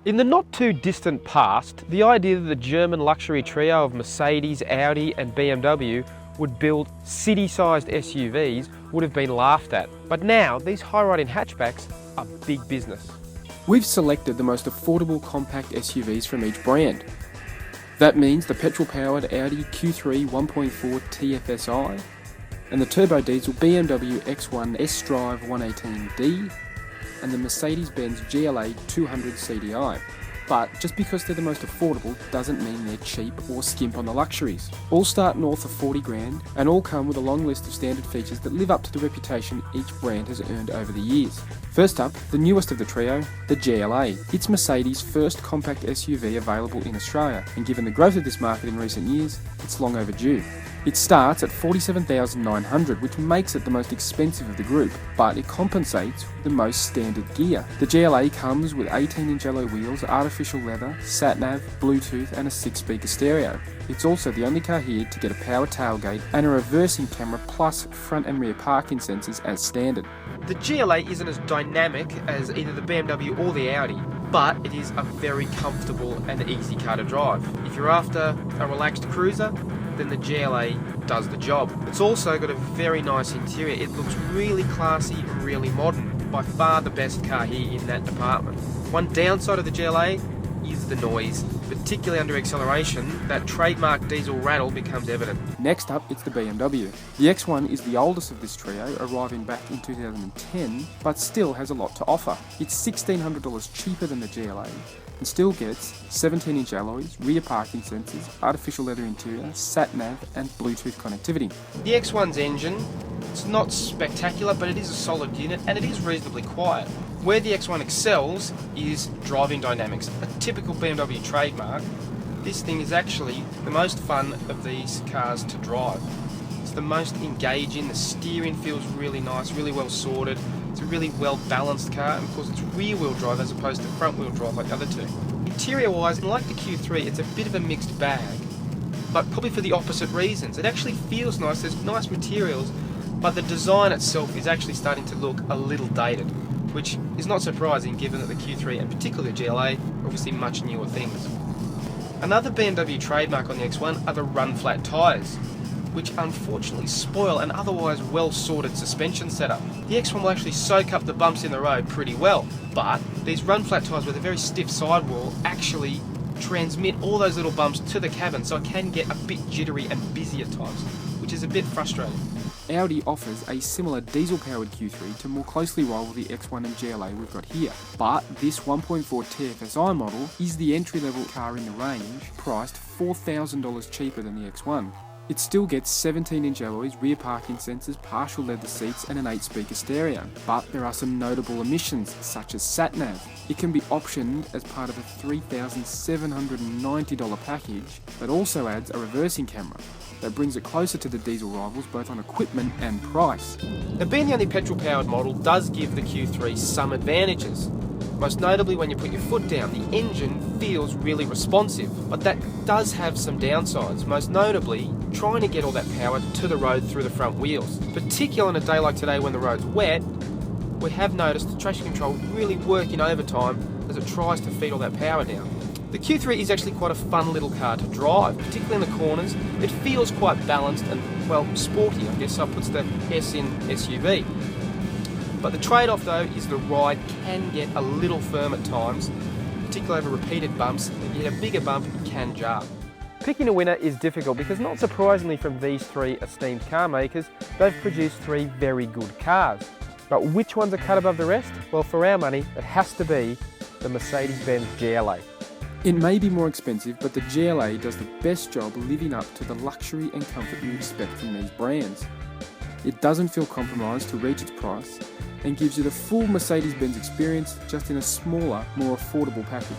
In the not too distant past, the idea that the German luxury trio of Mercedes, Audi and BMW would build city-sized SUVs would have been laughed at. But now, these high-riding hatchbacks are big business. We've selected the most affordable compact SUVs from each brand. That means the petrol-powered Audi Q3 1.4 TFSI and the turbo-diesel BMW X1 sDrive 118D and the Mercedes-Benz GLA 200 CDI. But just because they're the most affordable doesn't mean they're cheap or skimp on the luxuries. All start north of 40 grand and all come with a long list of standard features that live up to the reputation each brand has earned over the years. First up, the newest of the trio, the GLA. It's Mercedes' first compact SUV available in Australia, and given the growth of this market in recent years, it's long overdue. It starts at $47,900, which makes it the most expensive of the group, but it compensates with the most standard gear. The GLA comes with 18-inch alloy wheels, artificial leather, sat-nav, Bluetooth and a 6-speaker stereo. It's also the only car here to get a power tailgate and a reversing camera plus front and rear parking sensors as standard. The GLA isn't as dynamic as either the BMW or the Audi, but it is a very comfortable and easy car to drive. If you're after a relaxed cruiser, then the GLA does the job. It's also got a very nice interior. It looks really classy and really modern. By far the best car here in that department. One downside of the GLA is the noise, particularly under acceleration. That trademark diesel rattle becomes evident. Next up, it's the BMW. The X1 is the oldest of this trio, arriving back in 2010, but still has a lot to offer. It's $1,600 cheaper than the GLA and still gets 17-inch alloys, rear parking sensors, artificial leather interior, sat-nav and Bluetooth connectivity. The X1's engine, it's not spectacular, but it is a solid unit and it is reasonably quiet. Where the X1 excels is driving dynamics, a typical BMW trademark. This thing is actually the most fun of these cars to drive. It's the most engaging, the steering feels really nice, really well sorted. It's a really well balanced car, and of course it's rear wheel drive as opposed to front wheel drive like the other two. Interior wise, like the Q3, it's a bit of a mixed bag, but probably for the opposite reasons. It actually feels nice, there's nice materials, but the design itself is actually starting to look a little dated, which is not surprising given that the Q3 and particularly the GLA are obviously much newer things. Another BMW trademark on the X1 are the run-flat tyres, which unfortunately spoil an otherwise well-sorted suspension setup. The X1 will actually soak up the bumps in the road pretty well, but these run-flat tyres with a very stiff sidewall actually transmit all those little bumps to the cabin, so it can get a bit jittery and busy at times, which is a bit frustrating. Audi offers a similar diesel-powered Q3 to more closely rival the X1 and GLA we've got here. But this 1.4 TFSI model is the entry-level car in the range, priced $4,000 cheaper than the X1. It still gets 17-inch alloys, rear parking sensors, partial leather seats and an 8-speaker stereo. But there are some notable omissions, such as sat-nav. It can be optioned as part of a $3,790 package that also adds a reversing camera. That brings it closer to the diesel rivals both on equipment and price. Now, being the only petrol-powered model does give the Q3 some advantages. Most notably, when you put your foot down, the engine feels really responsive, but that does have some downsides, most notably trying to get all that power to the road through the front wheels. Particularly on a day like today when the road's wet, we have noticed the traction control really working overtime as it tries to feed all that power down. The Q3 is actually quite a fun little car to drive, particularly in the corners. It feels quite balanced and, well, sporty, I guess, so it puts the S in SUV. But the trade-off though is the ride can get a little firm at times, particularly over repeated bumps. If you hit a bigger bump, it can jar. Picking a winner is difficult because, not surprisingly from these three esteemed car makers, they've produced three very good cars. But which one's a cut above the rest? Well, for our money, it has to be the Mercedes-Benz GLA. It may be more expensive, but the GLA does the best job living up to the luxury and comfort you expect from these brands. It doesn't feel compromised to reach its price and gives you the full Mercedes-Benz experience just in a smaller, more affordable package.